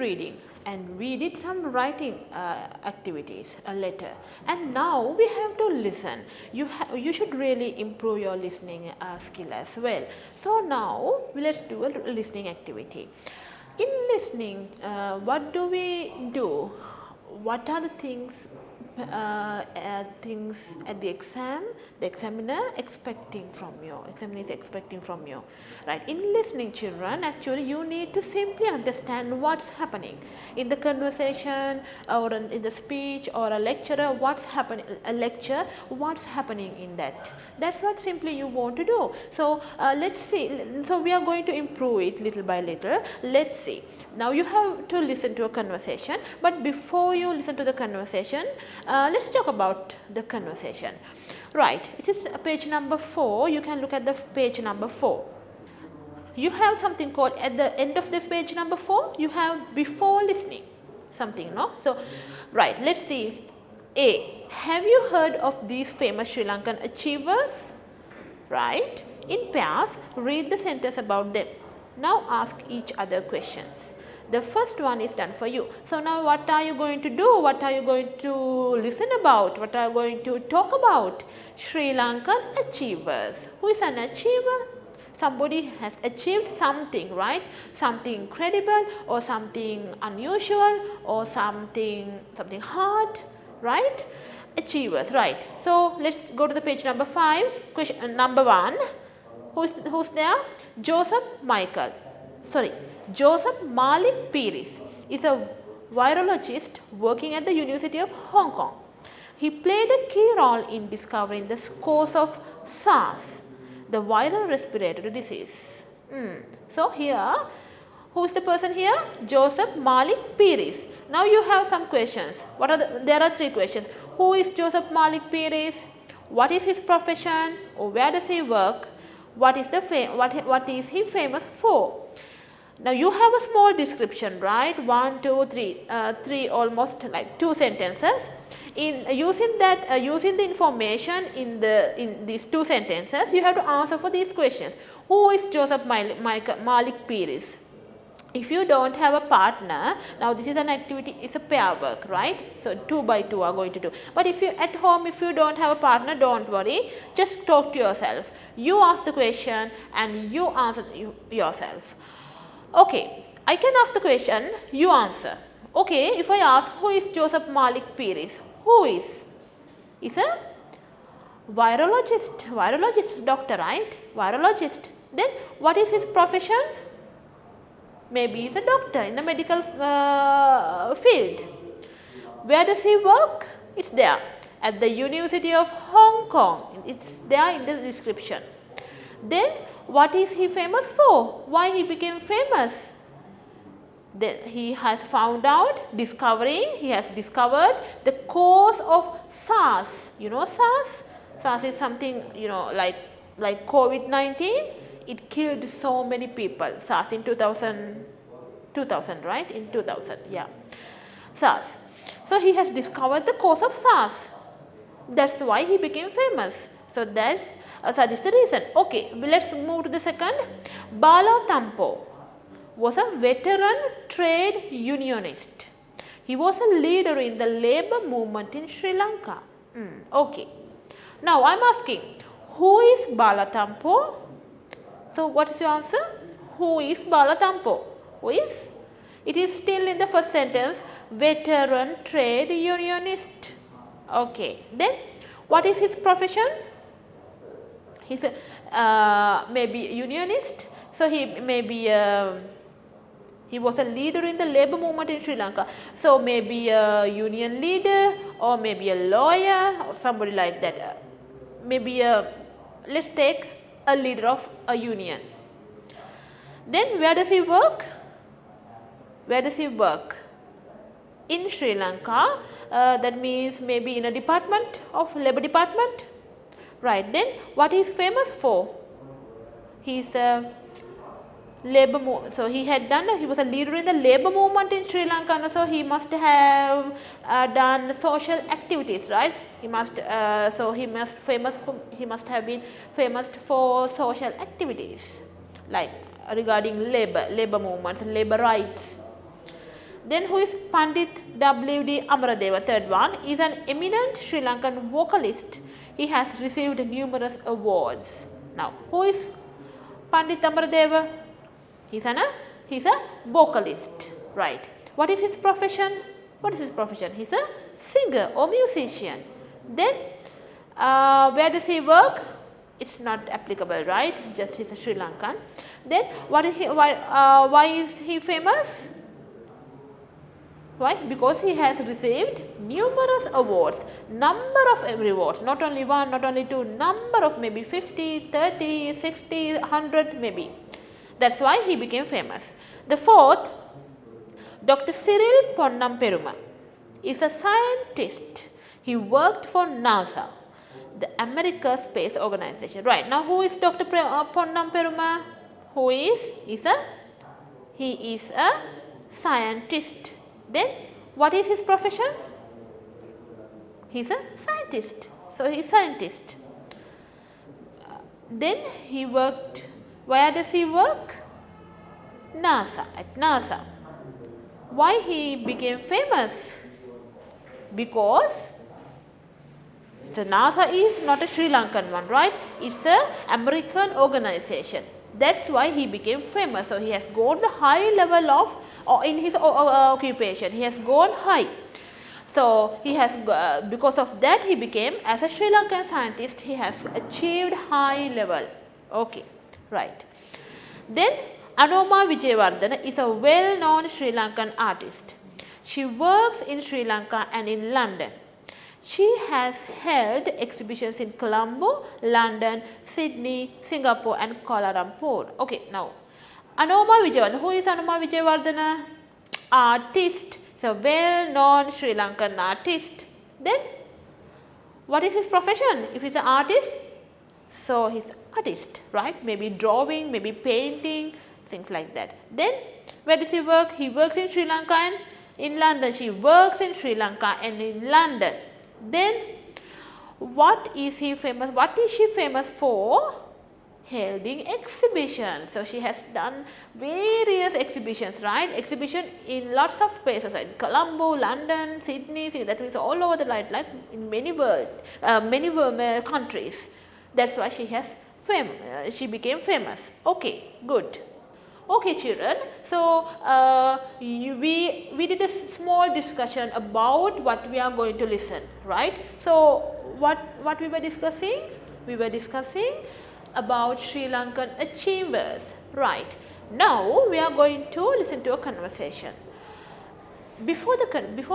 reading and we did some writing activities, a letter, and now we have to listen. You should really improve your listening skill as well. So now let's do a listening activity. In listening, what do we do? What are the things at the exam, the examiner is expecting from you, right? In listening, children, actually you need to simply understand what's happening in the conversation or in the speech or a lecture, what's happening in that. That's what simply you want to do. So let's see. So we are going to improve it little by little. Let's see. Now you have to listen to a conversation, but before you listen to the conversation, let's talk about the conversation. Right, it is page number 4. You can look at the page number 4. You have something called at the end of the page number 4. You have before listening something, no? So, right, let's see. A. Have you heard of these famous Sri Lankan achievers? Right. In pairs, read the sentence about them. Now ask each other questions. The first one is done for you. So now what are you going to do? What are you going to listen about? What are you going to talk about? Sri Lankan achievers. Who is an achiever? Somebody has achieved something, right? Something incredible or something unusual or something hard, right? Achievers, right. So let's go to the page number 5. Question number 1. Who's there? Joseph Malik Piris is a virologist working at the University of Hong Kong. He played a key role in discovering the cause of SARS, the viral respiratory disease. So here, who is the person here? Joseph Malik Piris. Now you have some questions. There are 3 questions. Who is Joseph Malik Piris? What is his profession? Or where does he work? What is he famous for? Now you have a small description, right? 1, 2, 3, 3 almost like 2 sentences. In using the information in these 2 sentences, you have to answer for these questions. Who is Joseph Malik Piris? If you don't have a partner, now this is an activity, it's a pair work, right? So 2 by 2 are going to do. But if you at home, if you don't have a partner, don't worry. Just talk to yourself. You ask the question and you answer yourself. Okay, I can ask the question, you answer. Okay, if I ask who is Joseph Malik Piris, who is? Is a virologist, doctor, right? Virologist. Then what is his profession? Maybe he's a doctor in the medical field. Where does he work? It's there at the University of Hong Kong. It's there in the description. Then what is he famous for? Why he became famous? Then he has he has discovered the cause of SARS. You know SARS? SARS is something, like COVID-19. It killed so many people. SARS in 2000, right? In 2000, yeah. SARS. So he has discovered the cause of SARS. That's why he became famous. So that is the reason. Okay, let's move to the second. Bala Tampo was a veteran trade unionist. He was a leader in the labour movement in Sri Lanka. Okay. Now I am asking, who is Bala Tampo? So what is your answer? Who is Bala Tampo? Who is? It is still in the first sentence, veteran trade unionist. Okay. Then what is his profession? He's maybe a unionist. So he was a leader in the labour movement in Sri Lanka. So maybe a union leader or maybe a lawyer or somebody like that. Let's take a leader of a union. Then where does he work? Where does he work? In Sri Lanka. That means maybe in a department of labour department. Right. Then what he is famous for? He is a labour movement. So he was a leader in the labour movement in Sri Lanka. So he must have done social activities, right? He must have been famous for social activities, like regarding labour movements and labour rights. Then who is Pandit W.D. Amaradeva? Third one is an eminent Sri Lankan vocalist. He has received numerous awards. Now, who is Pandit Amaradeva? He's a vocalist, right? What is his profession? What is his profession? He's a singer or musician. Then, where does he work? It's not applicable, right? Just he's a Sri Lankan. Then, what is he? Why is he famous? Why? Because he has received numerous awards, number of awards, not only one, not only two, number of maybe 50, 30, 60, 100 maybe. That's why he became famous. The fourth, Dr. Cyril Ponnam Peruma is a scientist. He worked for NASA, the American Space Organization. Right, now who is Dr. Ponnam Peruma? Who is? He is a scientist. Then what is his profession? He's a scientist. So he is scientist. Then he worked, where does he work? NASA, at NASA. Why he became famous? Because the NASA is not a Sri Lankan one, right? It's an American organization. That's why he became famous. So he has gone the high level of, in his occupation, he has gone high. So he has, because of that he became, as a Sri Lankan scientist, he has achieved high level. Okay, right. Then Anoma Vijayawardena is a well-known Sri Lankan artist. She works in Sri Lanka and in London. She has held exhibitions in Colombo, London, Sydney, Singapore and Kuala Lumpur. Okay, now Anoma Vijayawardena. Who is Anoma Vijayawardena? Artist. So well-known Sri Lankan artist. Then what is his profession? If he's an artist, so he's artist, right? Maybe drawing, maybe painting, things like that. Then where does he work? He works in Sri Lanka and in London. She works in Sri Lanka and in London. Then what is he famous? What is she famous for? Holding exhibitions. So she has done various exhibitions, right? Exhibition in lots of places, like Colombo, London, Sydney, that means all over the world, like in many countries. That's why she has she became famous. Okay, good. Okay, children. So we did a small discussion about what we are going to listen, right? So what we were discussing? We were discussing about Sri Lankan achievers, right? Now we are going to listen to a conversation. Before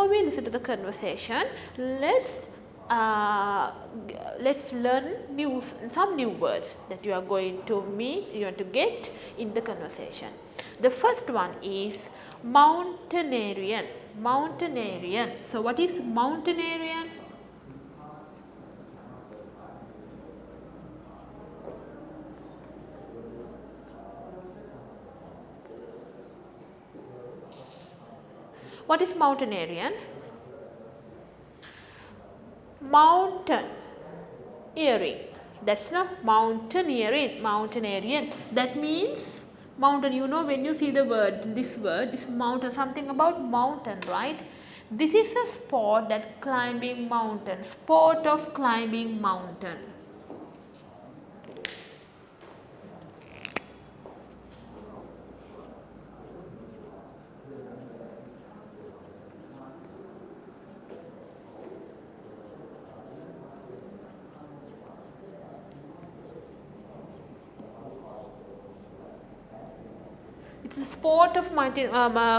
we listen to the conversation, let's learn some new words that you are going to get in the conversation. The first one is mountaineerian. Mountaineerian. So what is mountaineerian? What is mountaineerian? Mountaineering. That's not mountaineering. Mountaineerian. That means mountain. You know, when you see the word, this mountain, something about mountain, right? This is a sport that climbing mountain. Sport of climbing mountain. It's a sport of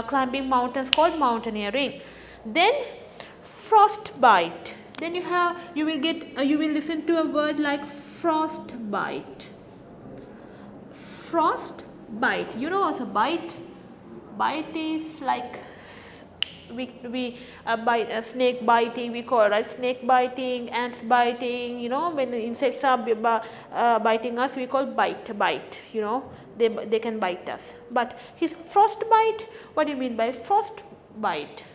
climbing mountains called mountaineering. Then frostbite. Then you will listen to a word like frostbite. Frostbite. You know also bite. Bite is like we bite, snake biting, we call it, right? Snake biting, ants biting, you know, when the insects are biting us, we call bite, you know, they can bite us. But his frostbite, what do you mean by frostbite?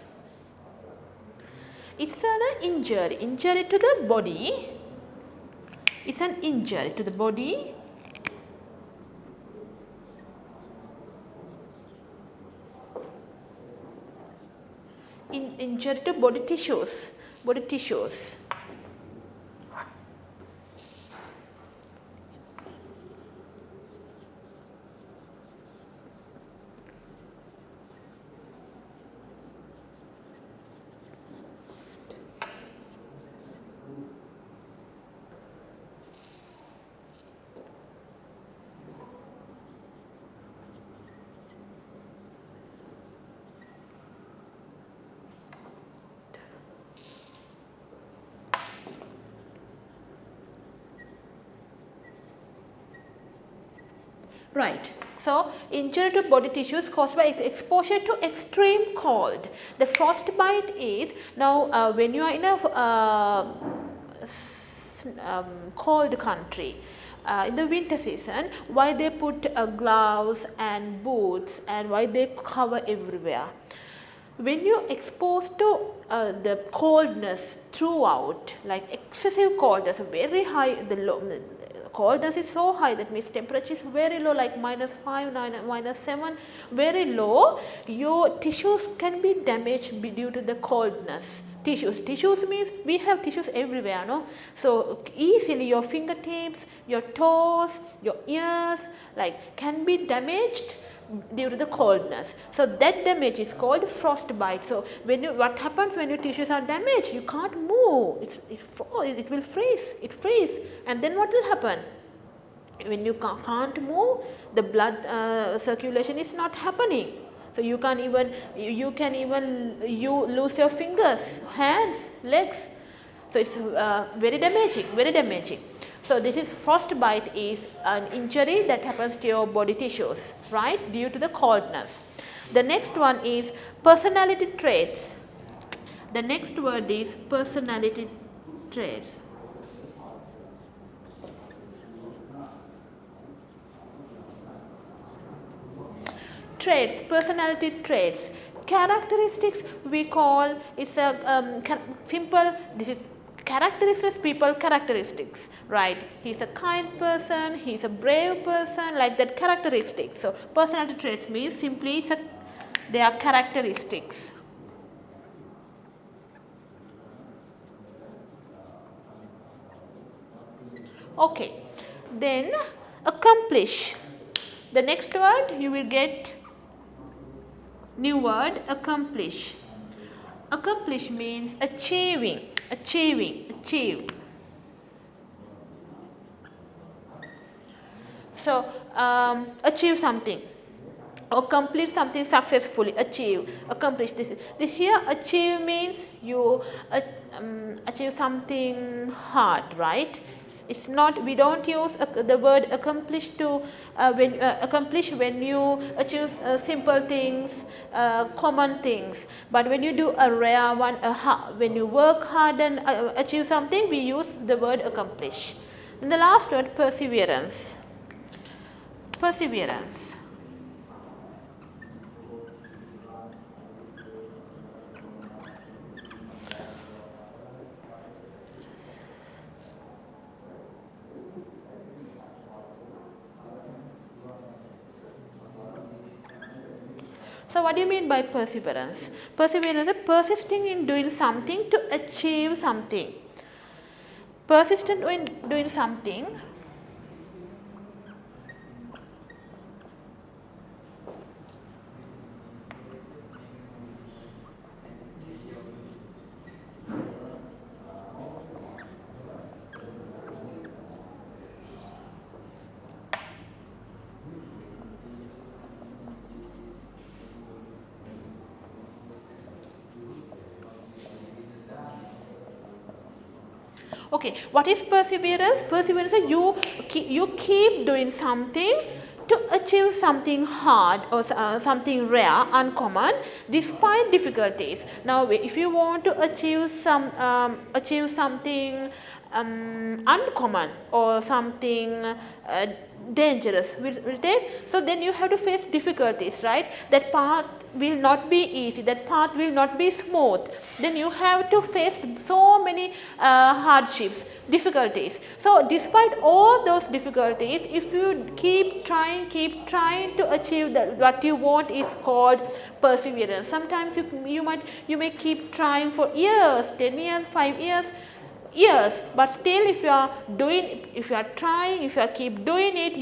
It's an injury to the body. It's an injury to the body. injury to body tissues. Body tissues. Right. So, injury to body tissues caused by exposure to extreme cold. The frostbite is now when you are in a cold country. In the winter season, why they put gloves and boots and why they cover everywhere. When you are exposed to the coldness throughout, like excessive coldness, very high, the coldness is so high, that means temperature is very low, like -5, -7, very low, your tissues can be damaged due to the coldness. Tissues means we have tissues everywhere, no? So easily your fingertips, your toes, your ears, like can be damaged due to the coldness. So that damage is called frostbite. So when what happens when your tissues are damaged? You can't move. It will freeze. It freezes, and then what will happen? When you can't move, the blood circulation is not happening. So you can even lose your fingers, hands, legs. So it's very damaging, very damaging. So this is frostbite is an injury that happens to your body tissues, right, due to the coldness. The next one is personality traits. The next word is personality traits. Traits, personality traits. Characteristics we call, it's a simple, this is characteristics, people characteristics, right? He's a kind person, he's a brave person, like that characteristics. So personality traits means simply they are characteristics. Okay, then accomplish. The next word you will get new word, accomplish. Accomplish means achieve. So achieve something or complete something successfully, achieve, accomplish. This here achieve means you achieve something hard, right? It's not, we don't use the word accomplish to accomplish when you achieve simple things, common things. But when you do a rare one, when you work hard and achieve something, we use the word accomplish. And the last word, perseverance. Perseverance. So what do you mean by perseverance? Perseverance is persisting in doing something to achieve something. Persistent in doing something . Okay, what is perseverance? Perseverance is you keep doing something to achieve something hard or something rare, uncommon, despite difficulties. Now, if you want to achieve something uncommon or something dangerous. So then you have to face difficulties, right? That path will not be easy, that path will not be smooth. Then you have to face so many hardships, difficulties. So despite all those difficulties, if you keep trying to achieve what you want, is called perseverance. Sometimes you may keep trying for years, 10 years, 5 years, but still if you are keep doing it,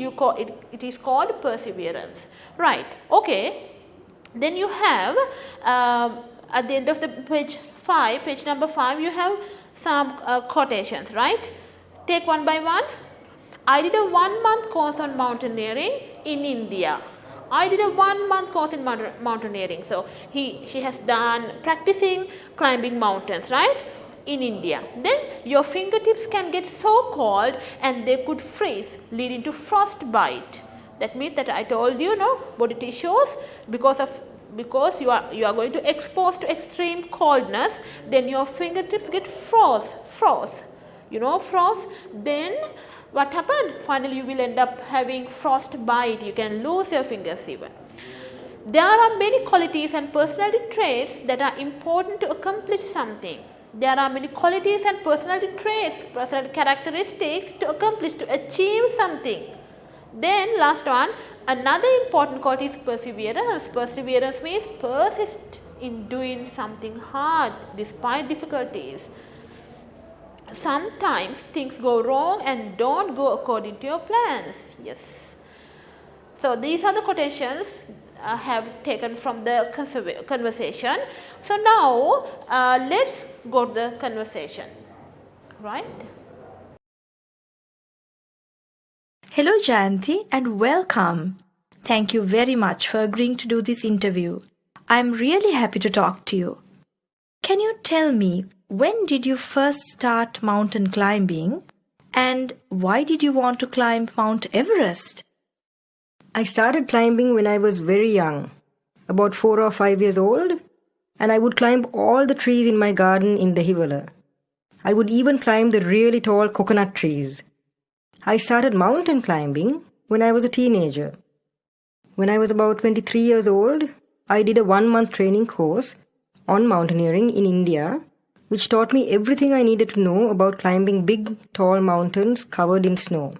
it is called perseverance, right? Okay, then you have at the end of the page number 5, you have some quotations, right? Take one by one. I did a 1-month course on mountaineering in India. I did a 1-month course in mountaineering. So she has done practicing climbing mountains, right, in India. Then your fingertips can get so cold and they could freeze, leading to frostbite. That means that I told you, no, body tissues, because you are going to expose to extreme coldness, then your fingertips get froze. Then what happened? Finally you will end up having frostbite. You can lose your fingers even. There are many qualities and personality traits that are important to accomplish something. There are many qualities and personality traits, personality characteristics to achieve something. Then last one, another important quality is perseverance. Perseverance means persist in doing something hard despite difficulties. Sometimes things go wrong and don't go according to your plans. Yes. So these are the quotations I have taken from the conversation. So now let's go to the conversation, right? Hello Jayanti and welcome. Thank you very much for agreeing to do this interview. I'm really happy to talk to you. Can you tell me, when did you first start mountain climbing and why did you want to climb Mount Everest? I started climbing when I was very young, about 4 or 5 years old, and I would climb all the trees in my garden in the Hivala. I would even climb the really tall coconut trees. I started mountain climbing when I was a teenager. When I was about 23 years old, I did a 1-month training course on mountaineering in India, which taught me everything I needed to know about climbing big, tall mountains covered in snow.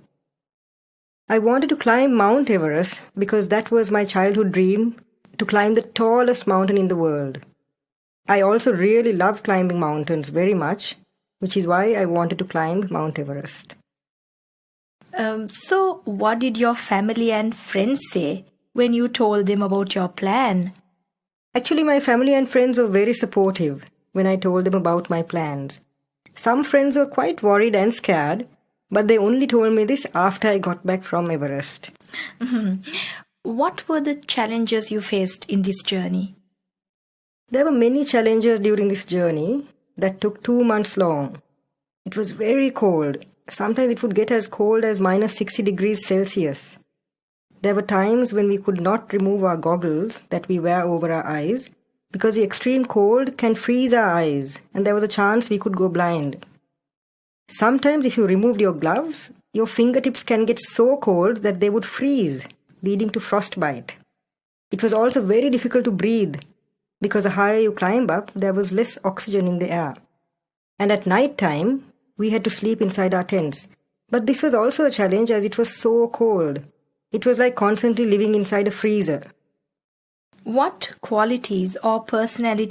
I wanted to climb Mount Everest because that was my childhood dream, to climb the tallest mountain in the world. I also really love climbing mountains very much, which is why I wanted to climb Mount Everest. So what did your family and friends say when you told them about your plan? Actually, my family and friends were very supportive when I told them about my plans. Some friends were quite worried and scared, but they only told me this after I got back from Everest. What were the challenges you faced in this journey? There were many challenges during this journey that took 2 months long. It was very cold. Sometimes it would get as cold as minus 60 degrees Celsius. There were times when we could not remove our goggles that we wear over our eyes because the extreme cold can freeze our eyes and there was a chance we could go blind. Sometimes if you removed your gloves, your fingertips can get so cold that they would freeze, leading to frostbite. It was also very difficult to breathe because the higher you climb up, there was less oxygen in the air. And at night time, we had to sleep inside our tents. But this was also a challenge as it was so cold. It was like constantly living inside a freezer. What qualities or personality